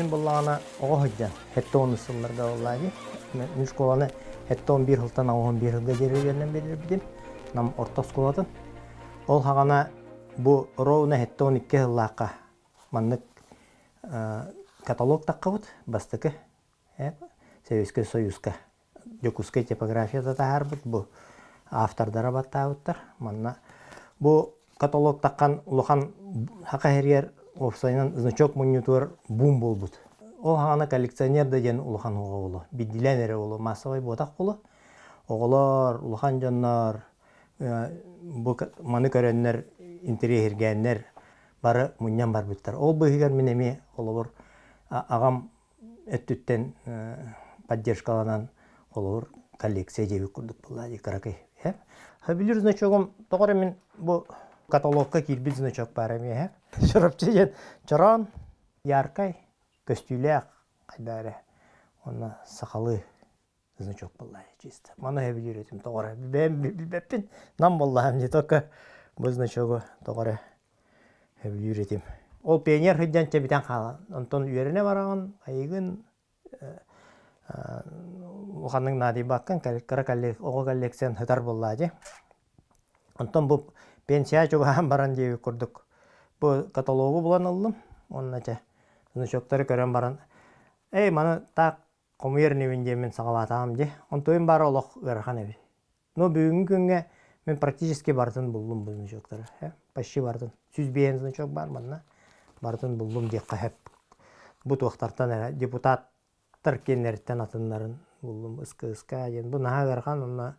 Мен боллағана оға хөйден, хетті оны сылларға оллады. Мен школаны хетті 11 жылтан 11 жылға жерігерінен берер бідім. Нам орта сколатын. Ол хағана бұ ровна хетті 12 жыллаққа маннык каталог таққа бұд, бастықы. Советский Союзка. Декускай типографияда тағар бұд, бұ автордара баттаа бұттар. Манна бұ каталог таққан ұлыған хақа хергер офсайнан значок монитор бум бол бұд. Ол хағана коллекционер деген ұлыған оға олы. Биддилен әрі олы, массовай ботақ олы. Оғылар, ұлыған жаннар, маны көреннер, интерьер хергеннер бары мұньян бар бұттар. Ол бұғығар мен әме олығыр ағам өттіттен поддержкаланан олығыр коллекция жебі күрдік бұлады қарақай. Білір значогым, тоғыр мен бұл каталогқа кирбит значок бар әме. Шырапчы жен чаран, яркай, көстүйләк қайдары. Оны сақалы значок бұлады чисто. Маны білір етім тоғыр. Бәппен нам боллағым не тоқа бұл значогы тоғыр білір етім. Ол пионер хүдден тебітен қалы. Онтон үйеріне бараған, айығын ұғанның нади баққан оғы коллекциян хытар болады. Онтон бұл пенсия жоғаған баран дейі көрдік. Бұл каталогы болан ұлым. Оның әте значоктары көрен баран. Маны тақ комуер невінде мен сағалатағым де. Онтойын бары олық ғырған әбі. Но бүгінгі күнге мен практически бардын бұлым бұл значоктары. Почти бардын. Сүзбейен значок бар манна. Бардын бұлым де қағып. Бұл туақтартан депутаттар кенерттен атынларын бұлым ұсқа-ұсқа. Бұл наға ғырған онына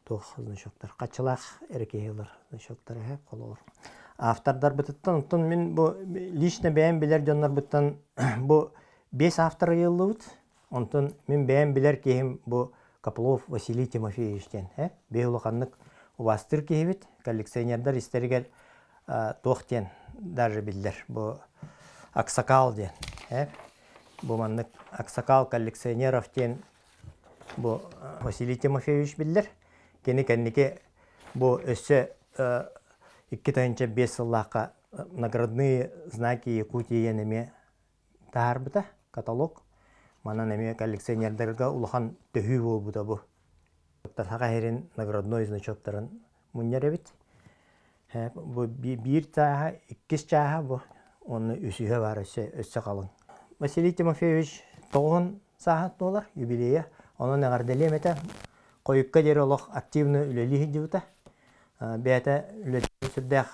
тоқ значоктар. Қачылақ әрекейлер значоктары қолығыр. Автордар бұтыттан, ұттын мен бұл лично бәйін білер жонлар бұттан бұл 5 автор елі бұт. Онтын мен бәйін білер кейім бұл Копылов Василий Тимофеевичтен. Бейлі қанлық ұбастыр кейбет, коллекционердар істергер тоқтен даже білдер. Бұл Аксакал ден. Бұл манлық Аксакал коллекционеров ден бұл Василий Тимофеевич білдер. Кені-кәнеке бұл өсі 2-5 сыллаққа наградные знаки Якутии неме тағар бұта, каталог. Мана неме коллекционердерға ұлыған төхі бол бұта бұл. Таға херін наградной значоктарын мұнер әбіт. Бір тағы, 2 чаға бұл. Оны үсіге бар өсі қалың. Василий Тимофеевич 9 сағат олар, юбилея. Оны нағарделем әті қойыққа дері олық активны үлелі хеді бұта. Бәті үлелі сүрдәқ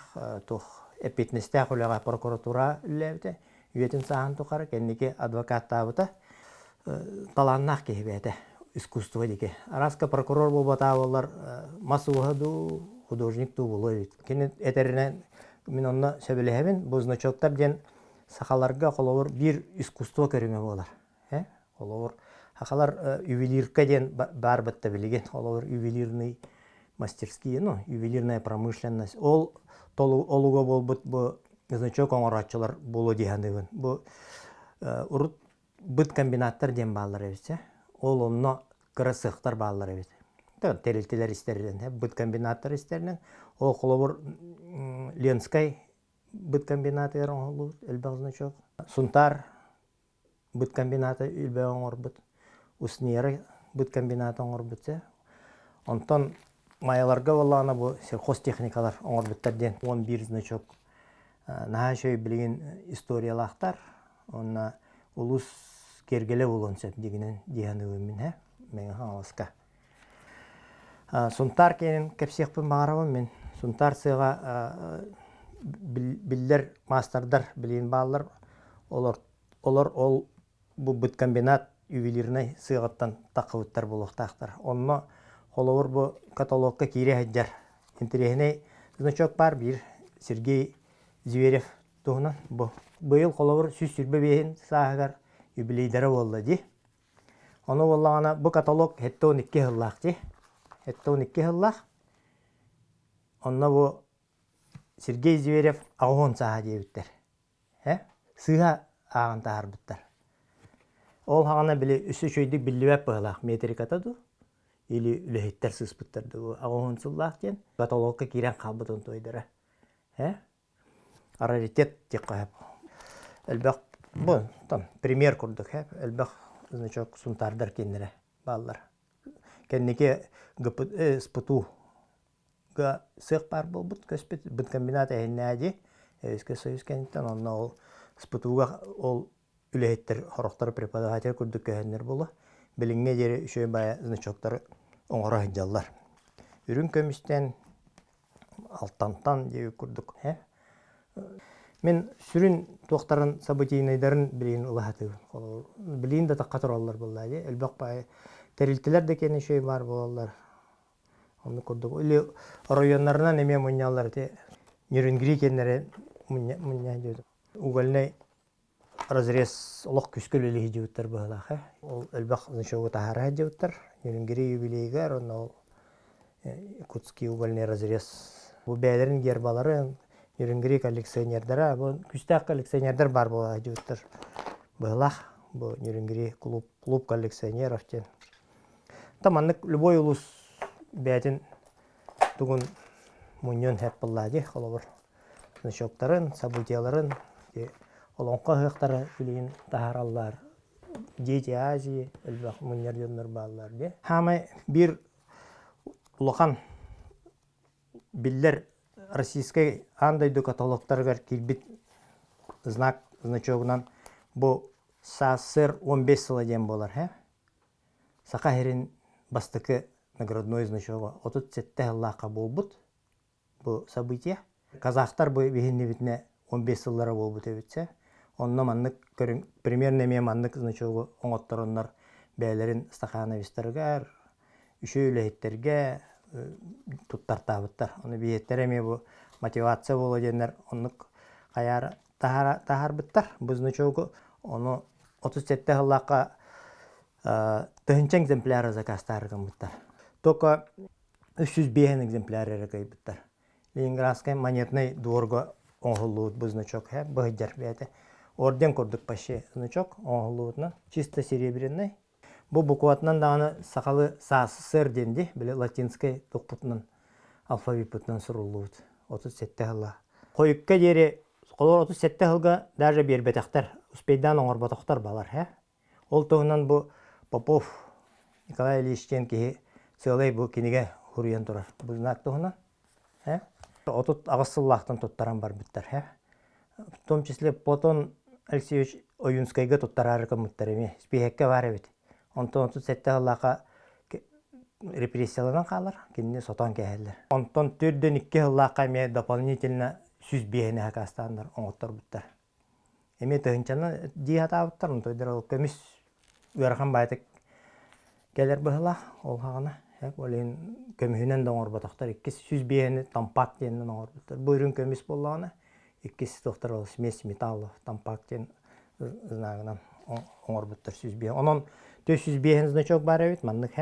әпетнестәқ үліға прокуратура үлелі үйетін сағын тұқары, кәндеке адвокатта бұта таланнақ кей бәті искусство деке. Араска прокурор бұл бата олар масуға ду, художник ду бұл өйт. Кені әтерінен мен онына сөбілі бұл значоктар ден сақаларға қолауыр бір искусство көріңе болар. Қолауыр хақалар ювелирка ден бар бұтта білеген, қолауыр ювелирный мастерские, ювелирная промышленность. Ол олуға бол бұт значок оңыратчылар болу дейгендігін. Урут бұт комбинаттар ден балар әбіс. Ол онына қырысықтар балар әбіс. Тәрілтелер істерден, бұт комбинаттар істерден. Ол қолауыр Ленскай бұт комбинаты оңылу, әлбәң значок. Сунтар бұт комбинаты үлбәң оңыр бұт. Уснері бұт комбинаты оңыр бұт. Онтан майаларға болағына бұл сельхозтехникалар оңыр бұттарден 11 значок наға шөй білген историялақтар. Онна ұлыс кергелі болуын сөп дегенен дегенді өмін, мәңі қаңылысқа. Сунтар кенен кәпсеқпін бағарабын мен. Сунтар сыға білдер, мастердар білген бағалар. Олар ол бұл бұт комбинат ювелирнай сығаттан тақывыттар болуқтақтар. Онна қолауыр бұл каталогқа кейре әддер. Интерегіне значок бар бір Сергей Зверев тұғынан. Бұйыл қолауыр сүз сүрбе бейін сағығар юбилейдері болды де. Оны болағана бұл каталог 12 ғыллақ де. 12 ғыллақ. Онна бұл Сергей Зверев ағуын саға дейбіттер. Сыға ағын тағар біттер. Ол ағана білі үсі шөйдік білівәп бұғылақ метрикатаду. Или үләйттер сыспыттарды бұл ағуын сұллақ ден. Каталогқа керен қалбытын тойдары. Раритет тек қайып. Әлбәқ Бу там пример курдук хеп элбах значок сунтардар кеннере баллар. Кеннеке спуту га сык бар болбут көспөт бут комбинат эхнәди эске союз кенттен онна ол спутуга ол үлехеттер хорохтар преподаватель курдук кеннер болу билинге жери үшөй бая значоктор оңора хыджаллар. Үрүн көмүстен алтантан жеби курдук мен сүрүн тоқтарын событийныйдарын билин улахаты. Билин да таққа тураллар буллар. Элбак бай терилтилер де кені шөй бар болалар. Оны көрдік. Или районнарынан эме муньялар те Нюрнгри кеннере мунья деді. Угольный разрез олық күскөл үлі жеуттар болалар. Ол элбак шоу тахара жеуттар. Нюрнгри юбилейгер, ол Кутский угольный разрез. Бу бәлерин гербаларын Нюрнгри коллекционердара, бу күстәк коллекционердар бар була жеуттар. Былах, бу Нюрнгри клуб коллекционеров тен. Таманнык любой улус бәтин тугун муньон хэп буллади, холовор. Значоктарын, событияларын, олонқа хыктары билин тахараллар. Дети Азии, элбах муньяр жоннор баллар де. Хамай бир улахан биллер российской андайду каталогтаргар килбит значогунан бу СССР 15 сыла дем болар, Сака херин бастыкы наградной значогу 37 аллака болбут бу событие. Казахтар бу бихинни битне 15 сыллара болбут эбитсе. Онна маннык примерно ме маннык значогу оңоттороннор бәйлерин стахановистаргар, үшө үлехеттерге туттартабыттар. Оны биеттереме бу мотивация болу денер оннук каяр тахарбыттар. Бу значогу оны 37 аллака тыгынча экземпляры закастаргамыттар. Только 305 экземпляры кайбыттар. Ленинградский монетный дворго оңгулут бу значок быгыджар бәте. Орден курдук паще значок оңгулутна чисто серебряный. Бу букватынан даганы сакалы СССР денди, биле латинский токпутунан алфавитпутунан сурулут 37 алла. Койукка жери колор 37 алга даже бербетактар, успейдан оңорботоктор балар, Ол тоғынан бу Попов Николай Ильичтен ки сылай бу киниге хуруян турар. Бу знак тоғынан, Отут агысыллахтан туттаран бар биттер, В том числе Платон Алексеевич Оюнскайга туттарары кымыттарыме, спихекке бар эбит. Онтон 37 аллака репрессиялардан қалар, кенне сотан кәһәлләр. Онтон 4-2 аллака ме дополнительно сүз бейне хакастандар, оңоттар биттер. Эме тыгынчаны дихата биттер, онтойдыр ол көміс уярхан байтык келер быһыла, ол хагана. Олен көмүһүнен доңор батактар, 2 сүз бейне тампак денен оңор биттер. Буйрун көміс боллагана, 2 доктор ол смесь металлов, тампак ден знагынан оңор биттер сүз бейне. Онон 405 значок бар эбит, маннык,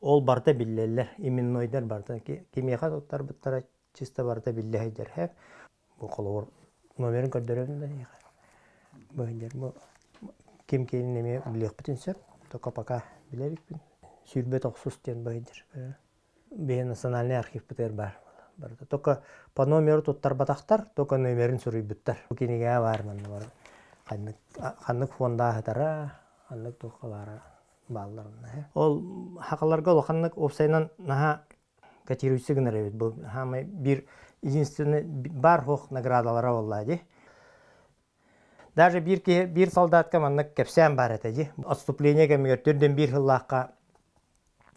Ол барта биллелер, именнойдар барта. Кимияха тоттар биттара чисто барта биллехайдер, Бу колор номерин көрдөрөбүн да. Бу ким кейин неме билек бүтүнсөп, тока пока билерикпин. Сүрбе токсус ден байдыр. Бе национальный архив битер бар. Тока по номеру тоттар батактар, тока номерин сурuybuттар. Бу киниге бар манна бар. Ханнык фонда хатара, ханнык токалара балларына. Ол хакаларга лоханнык опсайнан наха катируйсы гынар эбит. Бу хамай бир единственный бар хох наградалара боллади. Даже бир солдатка маннык кепсен бар этеди. Отступление кемигер төрдөн бир хыллакка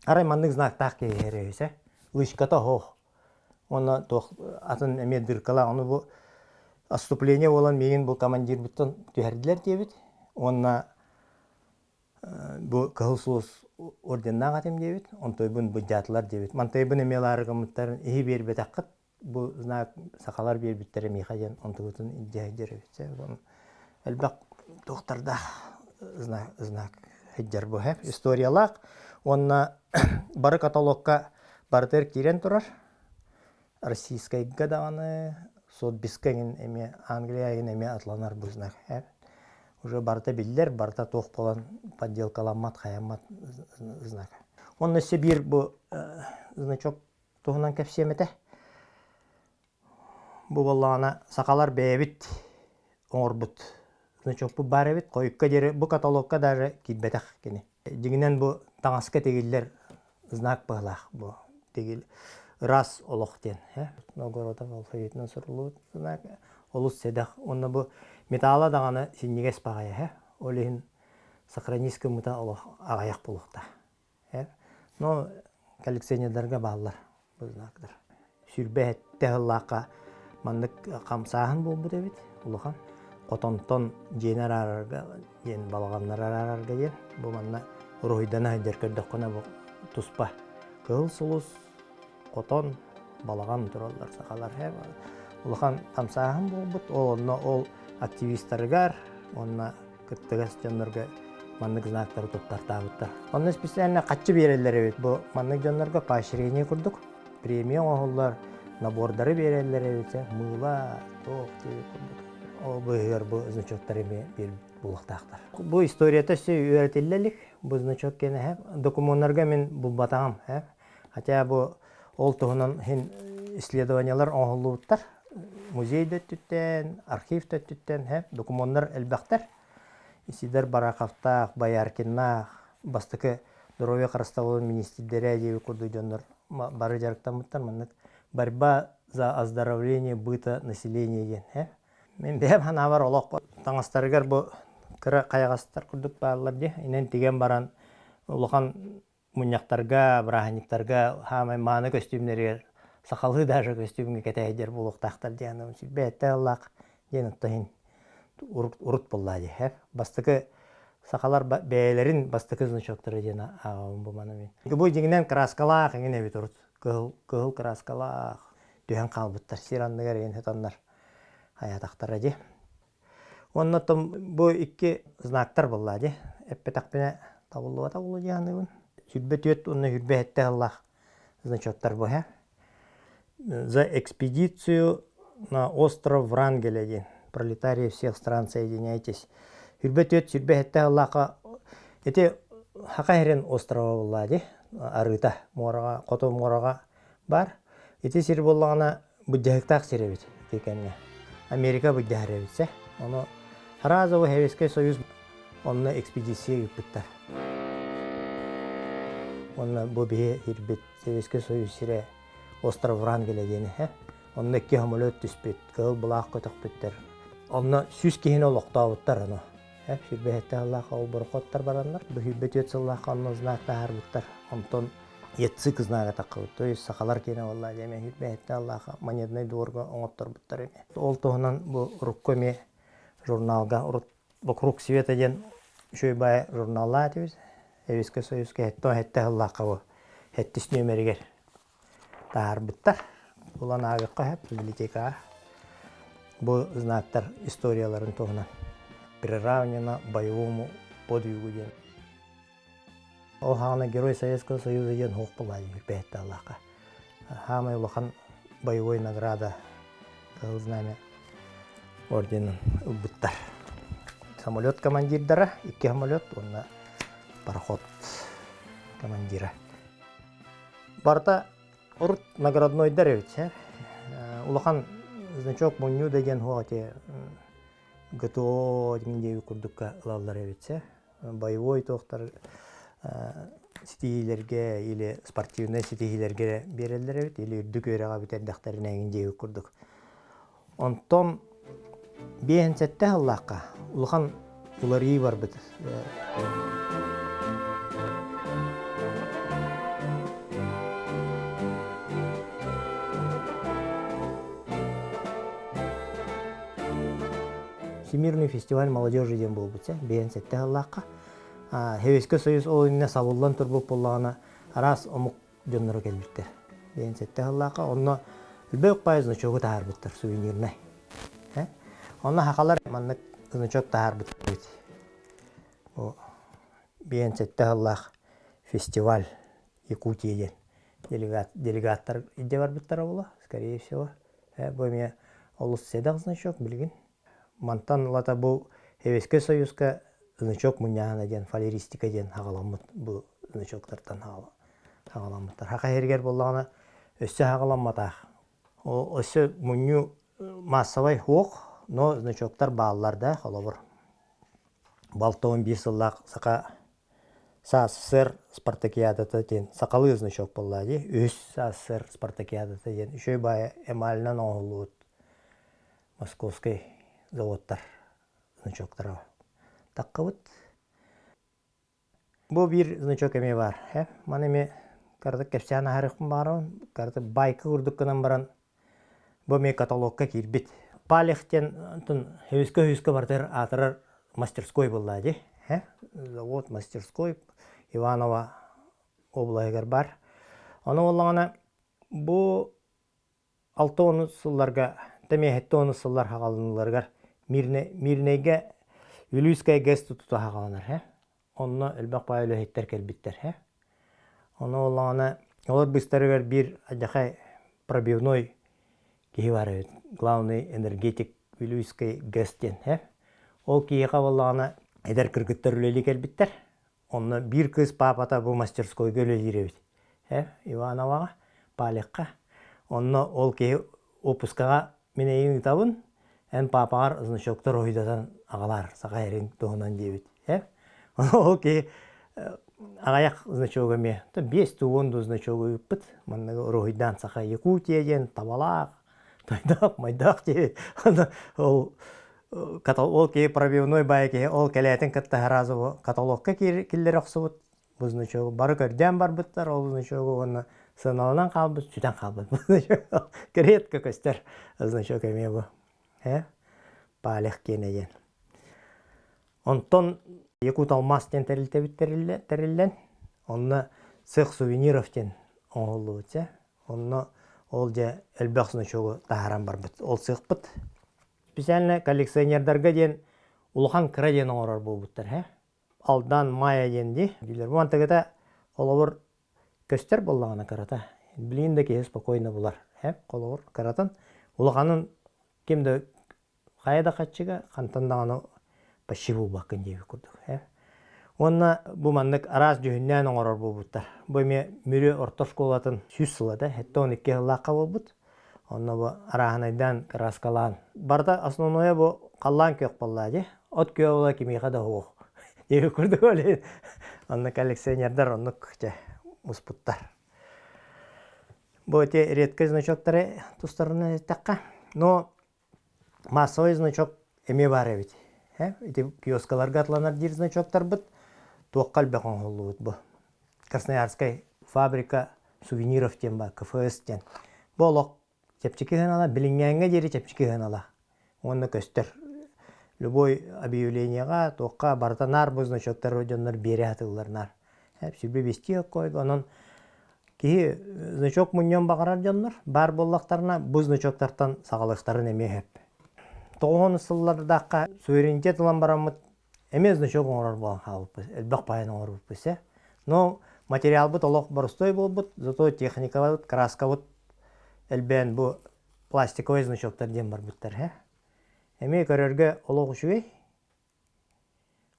арай маннык знак так керебисе. Лышката хох. Оны тох атын эме дыркала, оны бу отступление болан меген бу командир буттан түһәрдиләр дебит. Онна бу кылсус орденна гатым дебит. Онтой бун буҗатлар дебит. Мантай бун эмелары гымыттарын ихи бербет акыт. Бу знак сакалар бербиттер михаҗан онтугутун иддәдер бит. Элбак тохтарда знак хәҗҗәр бу историялак. Онна бары каталогка бартер кирен турар. Российская гаданы Сотбискенин эме Англияйын эме атланар бу знак. Уже барта биллер, барта тох болан подделкаламат, хаямат знак. Онна Сибир бу значок тоғынан кәпсемете. Бу боллағана сақалар бәйбіт оңырбыт значок бу бар эбит, койукка жери бу каталогка даже китбетек кини. Дигинен бу таңаска тегиллер знак баалах бу тегил раз олохтен, Новгородов алфавитинен сурулуу знак олус седах. Онна бу металла даганы синнигес багая, олин сохранись кымыта олох агаяк булукта. Но коллекционерлерге баалар бу знактар. Сүрбәһетте хыллака маннык камсаһын булбут эбит, улахан. Котонтон женер арарга, жен балаганнар арарга ден, бу манна ройдана хайдер көрдөккөне бу туспа. Кыл сулус, котон, балаган тураллар сакалар. Улахан камсаһын булбут, ол активисттаргар, онна кыттыгас жоннорго маннык знактар туттартабыттар. Онны специально каччы берелер эбит, бу маннык жоннорго поощрение курдук. Премия оголлар, набордары берелер эбит, мыла, тоқ деп курдук. О быгыр бу значоктар эме бир булактактар. Бу историяда сө үйрөтүлелик, бу значок кене документтарга мен булбатагам, Хотя бу ол тугунан хин исследованиялар оголлуттар, музейде түттен, архивде түттен, документтар элбактар. Исидер Бараковтах, Бояркиннах, бастыкы здоровье карасталуу министрлери деби курду жоннор бары жарыктамыттар, маннык борьба за оздоровление быта населения ден, Мен бәм хана бар олақ таңастарыгар бу кыра кайгастар курдук баалар де. Инен тиген баран улахан муньяктарга, браханиктарга хамай маны костюмнерге сакалы даже костюмге кетейдер булуктактар дияны. Бәтте аллак ден оттахин урут болла де. Бастыкы сакалар бәйлерин бастыкы значоктары ден ағауын bu маны мен. Бу дегенен краскалақ еңен эбит урут. Кыл краскалақ. Дүйен қалбыттар. Сирандыгар ен хетоннар. Хаятактар де. Оннотом бу икки знактар болла де. Эппетакпене табылуа табылу дияны. Сүрбет онны хүрбетте аллах значоктар бу. За экспедицию на остров Врангеля ден. Пролетарии всех стран соединяйтесь. Сүрбетте аллаха. Эти Хакайрен острова болла де. Арыта морага, кото морага бар. Эти сир боллагана буддахтак сиребит декенне. Америка буддахары битсе. Оны Харазовы Хевеске союз онны экспедиция юппыттар. Онны бобе хирбит Хевеске союз сире остров Врангеля дени. Онны ки хамолет түспет, кыл булак көтөкпүттер. Онны сүз кихин олоктабыттар аны. Сүрбетте Аллах ол боркоттар барандар. Бу хүббет Аллах онны знактар буттар. Онтон етси кызнага такып, то есть сакалар кене валла деме хүббетте Аллах монетный дворга оңоттор буттар эме. Ол тогунан бу руккоме журналга вокруг света ден шөйбай журналла дебиз. Хевеске союзга хетте Аллахка бу хеттис нөмеригер таар буттар. Булан агыкка библиотека. Бу знактар историяларын тогунан приравнено боевому подвигу ден. Ол хана герой Советского Союза ден хоқ булай бетте Аллахка. Хамай улахан боевой награда кыл знамя орденин буттар. Самолет командирдара, икки самолет, онна пароход командира. Барта урт наградной даревит, улахан значок мунью деген хоте ГТО дегендеги курдукка ылалар эбитсе. Боевой тоқтар стихилерге или спортивный стихилерге берелер эбит, или үрдүк өрага битердактарын эгендеги курдук. Онтон бейенсетте Аллахка улахан уларии бар бит. Всемирный фестиваль молодежи ден был бутсе, бейенсетте Аллахка. Хевеске союз ол инне сабыллан турбуп боллагана раз омук жоннору келбиттер. Бейенсетте Аллахка онно үлбөк пай значогу таар буттар сувенирнай. Онно хакалар маннык значок таар бут. Бейенсетте Аллах фестиваль Якутия ден. Делегаттар идде бар буттар ола, скорее всего. Бу эме олус седак значок билген. Мантан лата бу Хевеске союзга значок муняна ден, фалеристика ден хагаламыт бу значоктардан хагаламыттар. Хака хергер боллагана өссө хагаламатах. Өссө муню массовай хуок, но значоктар баалларда холобур. Балтон bir сыллақ сақа СССР спартакиадата ден сақалы значок боллады. Өз СССР спартакиадата ден үшөй бая эмалынан оңылуыт московский заводтар значоктары таққыбыт. Бұл bir значок эме бар. Маны ме кардық кәпсияна харықпын барын, кардық байқы үрдіккінен баран бұл ме каталогқа кирбит. Палехтен хевіскі бартыр атырар мастерской боллады. Завод мастерской Иванова облайгар бар. Оны олағана бұл 6-10 сылларға, тәмейхетті 10 сыллар хағалыныларғар мирнеге Юлийская гэс тұтыта хағалынар. Оны әлбәқ байлы хеттер кәлбіттер. Оны олағана олар быстарығар бір әдіқай пробивной кейі бар. Главный энергетик Юлийская гэстен. Ол кейі қавалағана әдір кіргіттер үлелі кәлбіттер. Оны бір кыз папата бұл мастерскойға өлелері бет. Ивановаға, Палеққа. Оны ол кейі опускаға мен әйін табын, ән папағар значоктар ойдатан ағалар, сақа әрін тоғынан дебет. Ол кейі ағаяқ значогы ме, 5-10 значогы үппіт, маннығы ойдан сақа Якутия ден, Табалақ, Тайдақ, Майдақ дебет. Ол кейі пробивной бай кейі ол кәләтін кітті ғаразы каталогқа келдер оқсыбыт. Бұл значогы бары көрден бар бұттар, ол значогы оны сыналынан қалбыт, сүтен қалбыт. Кіреткі көстер значогы ме бұл. Палеқ кенеден. Онтон Якут алмастен тәрілден, онны сық сувенировтен оңылы өтсе, онны ол же әлбәқ значогы тағаран бар бұт, ол сық бұт. Специально коллекционердарға ден улхан кіра ден оңырар бұл бұттар. Алдан мая денді. Бұл антығыда қолауыр көстер болағына кірата. Білейін де кейі спокойны бұлар. Қолауыр кіратын. Улханын кемді қайда қатшыға қантандағаны паши бұл бақын дейбі күрдік. Онна бұл мандық араз жүхіннен оңырар бұл бұттар. Бұл ме мүрі орта школатын 100 сылады. Хетті 12 лаққа бұл бұт. Онна бұл арағынайдан краскалан. Барда основное бұл қалан көк боллады. От көк ола кемейға да оғы. Егі күрді өлі. Онна коллекционердар онны күкте ұспыттар. Бұл өте редкі значоктары тұстарыны таққа. Но массовый значок эме бар әбет. Киоскаларға атланар дир значоктар бұд. Туаққал бәқан қолы бұд бұл. Красноярскай фабрика сувениров тен ба, КФС тен. Бұл чепчики хынала, білінгенге дері чепчики хынала. Оны көстер. Любой объявленияға, тоққа бартанар бұл значоктар өденлер бері атыларнар. Сүрбе бесті өк онын кейі значок мұньон бағарар жонлар. Бар боллақтарына бұл значоктартан сағалықтарын әме хеп. 90 сыллардаққа суверенитет ұлан барамыд, әме значок оңырар болан қалып біз, әлбәқ байын оңыр бұд біз. Но материал бұд олық бұрыстой бол бұд, зато техника бұд, краска бұд, әлбән бұл пластиковый значоктар ден бар бұдтар. Әме көрерге олық үшуей,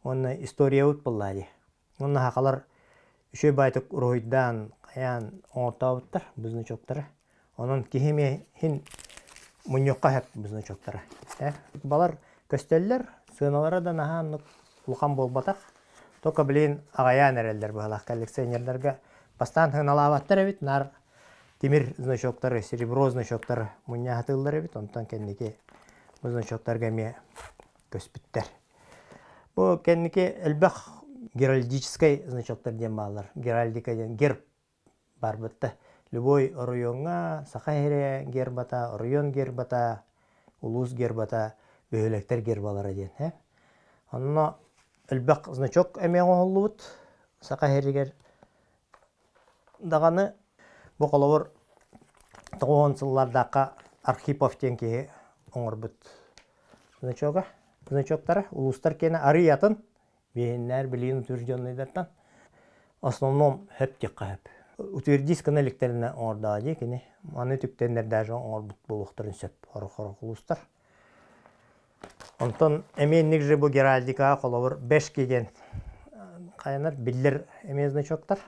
оны история бұд бұллады. Оны хақалар үшөй байтық ұройдан қаян оңырта бұдтар, біз значоктары. Оның кехеме хин мұньоққа хәп біз значоктары. Балар көстеллер, сыналары да нағанлық ұлқан болбатақ. Тоқа білейін ағаян әрелдер бұғалақ коллекционерлерге бастан хыналаваттар әбет, нар темір значоктары, серебро значоктары мұнья хатылдар әбет, онтан кәннеке бұл значоктарға ме көспіттер. Бұл кәннеке әлбәқ геральдическай значоктар ден бағалар. Геральдика ден герб бар бұтты. Любой районға сақа хере гербата, район гербата, улус гербата, бөйлектер гербалары ден. Онына әлбәқ значок әмең оңылы бұд, сақа херегер дағаны бұл қолауыр 90 сыллардаққа Архипов тенкеге оңыр бұд значоктары. Улустар кені арыятын, бейінлер білейін түрженлерден. Основном хөп текқа хөп. Утвердис каналиктеріне оңырдағы кені. Маны түктенлер дәжі оңыр бұд болуқтарын сөп. Хорық улустар. Онтан әменнік жы бұл геральдикаға қолауыр 5 кеген қайынар білдер әме значоктар.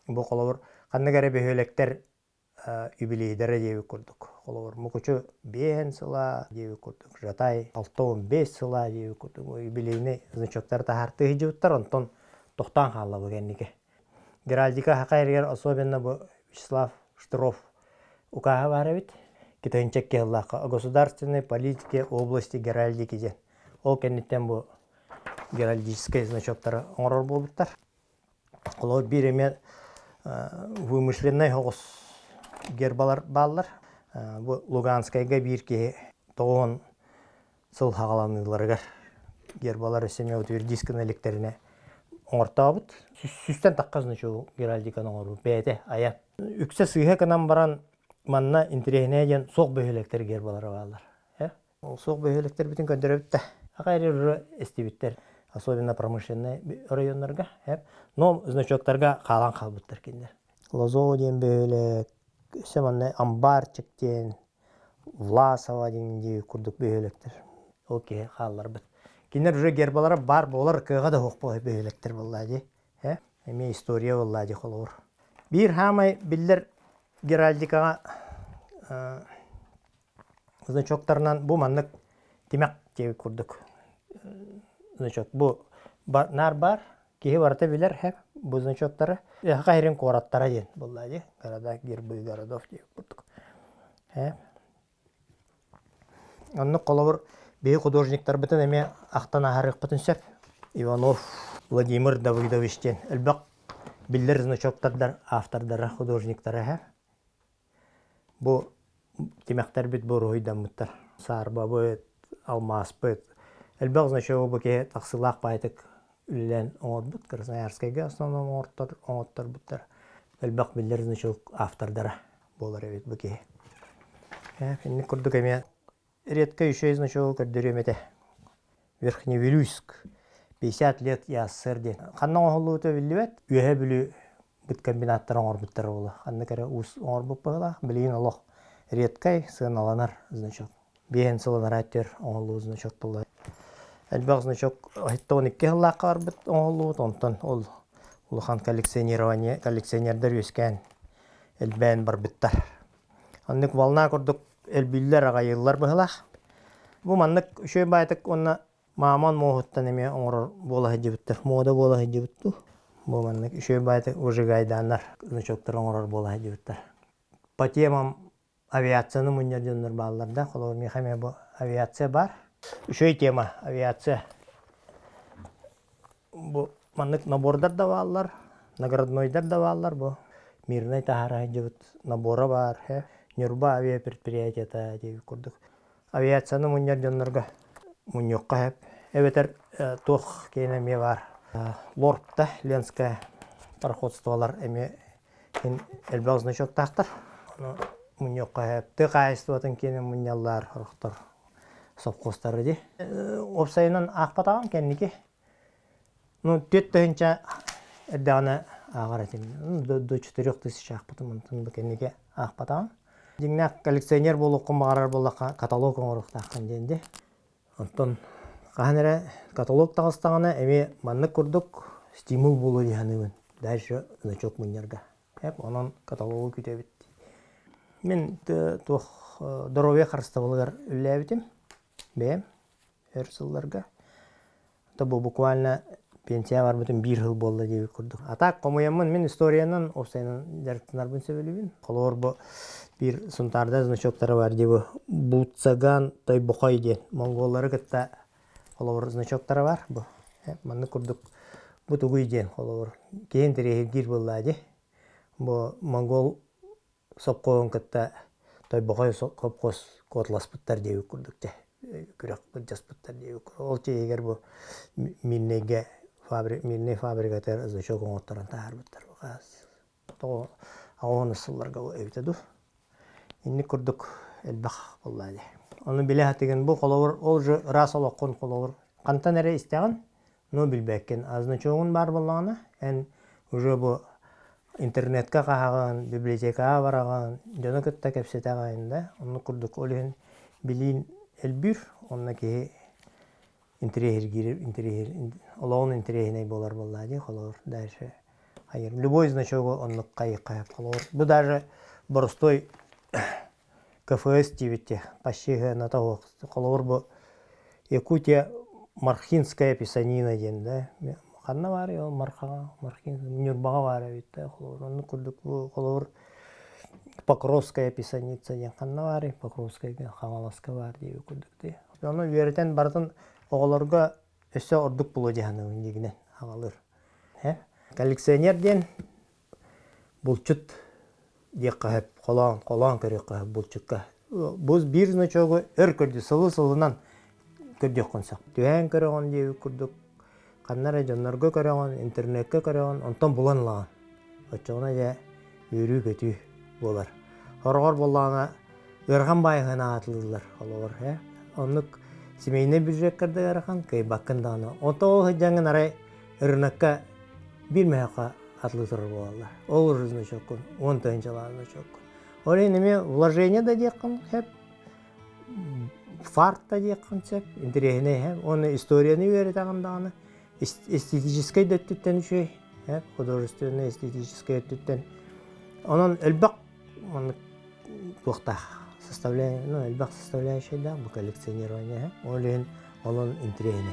Бұл қолауыр қанны кәрі бөхелектер юбилейдері деуі көрдік. Олар мұқычы 5 сыла деуі көрдік. Жатай 6-15 сыла деуі көрдік. Юбилейні значоктар тахарты хиджуттар, онтон тоқтан қалла бұгеннеке. Геральдика хақайрер, особенно бұл Вячеслав Штыров укаға бары бит. Китайынчак келлаққа. Государственной политике области геральдики ден. Ол кеннеттен бұл геральдический значоктары оңырор болбыттар. Олар бір еме вымышленный хоғыз гербалар баллар. Бұл Луганскайға бір ке 9 сыл хағаланыларығар гербалар өсеме өтір дискін электеріне оңыртаға бұд. Сүстен таққазыны шоу геральдиканы оңыру бәйті аян. Үксе сыйға канан баран манна интерегіне ден соқ бөйлектер гербалары баллар. Ол соқ бөйлектер бүтін көндірі бітті. Ақайры үрі әстебіттер, особенно промышленный районларға. Но значоктарға қалан қалбыттар кендер. Лозово ден бөйлек, өсеманны Амбарчик ден, Власова ден де күрдік бөйлектер. Окей, қалалар бұд. Кендер үрі гербалары бар болар, кыға да хоқ болай бөйлектер боллади. Эме история боллади қолуыр. Бір хамай білдер геральдикаға значоктарынан бұл маннық демек деп көрдік. Значок, бұл нар бар, кейі барыта білер, бұл значоктары қайрен қораттара ден боллади. Города, гербы, городов деп көрдік. Онны қолуыр бей художниктар бітін әме ақтан ағарық бұтын сөп. Иванов Владимир Давыдовичтен әлбақ білдер значоктардар автордары, художниктары. Бұл демектер біт бұл ройдан мұттар. Сарба бұд, алмас бұд. Әлбақ значогы бұл ке тақсылақ байтық үлілен оңыт бұд. Красноярскайға основном оңыттар бұттар. Әлбақ білдер значог автордары болар әбет бұл ке. Енді күрдік әме редко еще значогы көрдері әметі. Верхневилюйск. 50 лет яссыр ден. Қанның оңылы өте білі бәт, үйе білі бұд комбинаттар оңыр бұттар болы. Қанны кәрі ұс оңыр бұп бағыла, білейін олық. Редкай сын аланар значок. Бейін сыланар әттер оңылы значок болды. Әлбақ значок 12 ғылаққа бар бұд оңылы, онтан ол ұлыған коллекционердер өскен әлбән бар бұттар. Аннық вална көрдік әлбілдер ағайылар бұғылақ. Бұл маннық үшөй байтық онна маман моғыттан әме оңыр бола хеджі бұттар. Мода бола хеджі бұтту. Бұл маннық үшөй байтық ұжы ғайданлар значоктар оңыр бола хеджі бұттар. По темам авиацияны мұнерденлер балаларда, қолауыр мехаме бұл авиация бар. Үшөй тема авиация. Бұл маннық набордар да балалар, награднойдар да балалар. Бұл мирнай тахара хеджі бұт набора бар. Нюрба авиапредприятията деп көрдік. Авиацияны мұнерденлерге мұньоққа хеп. Әбетер тоқ кейін әме бар. Лорпта, Ленская пароходстволар әме әлбақ значок тақтыр. Мұньоққа хеп. Тық айыстуатын кейін мұньялар ұрықтар совхозтары де. Опсайынан ақпатаған кәннеке. Төт түйінча әрдіғана ағар әтем. До 4000 ақпатым ұнтын бұл кәннеке ақпатаған. Деңнәк коллекционер болу құмағарар болуға каталог оңырықта аққан денде. Онтон қағанера каталог тағыстағана әме манны көрдік стимул болу дегенімін. Дәші значок мұнерға. Онын каталогы күте бітті. Мен дұрове қарысты болығар үлі әбітім. Бәйім әр сылларға. Бұл буквально пенсия бар бүтін 1 жыл болды деп көрдік. Атақ қомыямын мен историянын осайынан жарықтынар бұн сөбелебін. Қолуыр бұл bir suntarda значоктары бар деп Буцаган Тайбұқай ден. Монголлары кітті қолуыр значоктары бар. Манны көрдік бұтығый ден қолуыр. Кейін тірегі гир болады. Бұл монгол сопқоғын кітті Тайбұқай қопқос қотлас бұттар деп көрдік. Күрек бұджас бұттар деп көрдік. Ол че егер бұл мирней фабрикатер значок оңыттарын тағар бұттар. Ағуын ұсылларға өйтеді. Inni kurduk elbaq bolladı. Onu bile hatigen bu kolawur olju ras olaqon kolawur. Qanta nere istegan? No bilbekken azna çoğun bar bollağına. En уже bu internetka qahagan, biblioteka baragan, jona kötta kepsetagayında. Onu kurduk olehen bilin elbür. Onna ki interehir girip interehir olağın interehine bolar bolladı kolawur. Dərşe. Hayır, любой значок onluk qayıq qayıb kolawur. Bu даже боростой КФС тибетте пащига на того колор бу Якутия Мархинская писанина ден да. Ханна бар я Мархин Нюрбага бар бит колор. Оны күрдүк бу колор Покровская писаница ден ханна бар, Покровская Хамаласка бар дип күрдүк ди. Аны веретен бардын оголорга өсө ордук булу дигән дигенен агалыр. Коллекционер ден булчут дияққа қолан көрекқа бұлчыққа. Бұз бір значогы өр көрді, сылы-сылынан көрдек қонсақ. Түйән көреген дейі көрдік, қаннара жонларға көреген, интернетке көреген, онтан бұлан лаған. Отчығына жа өрі көті болар. Хорғар болағына өрған байығына атылдылар. Онық семейіне бюджеттерді әріған, кей баққындағына. Онта ол ғыджаңын арай үрінаққа bir mehaka atlı тұрыр болалар. Ол рызны чоккун, 10 тайынчаларны чоккун. Олай неме вложение да дейккін, хеп, фарт да дейккін чеп, интерегіне хеп, оны историяны верет ағындағыны, эстетической дөттіттен үшей, хеп, художественный эстетической дөттіттен. Onun элбақ, оны тоқтақ составляющий, элбақ составляющий да, бұл коллекционирование, олайын, оның интерегіне.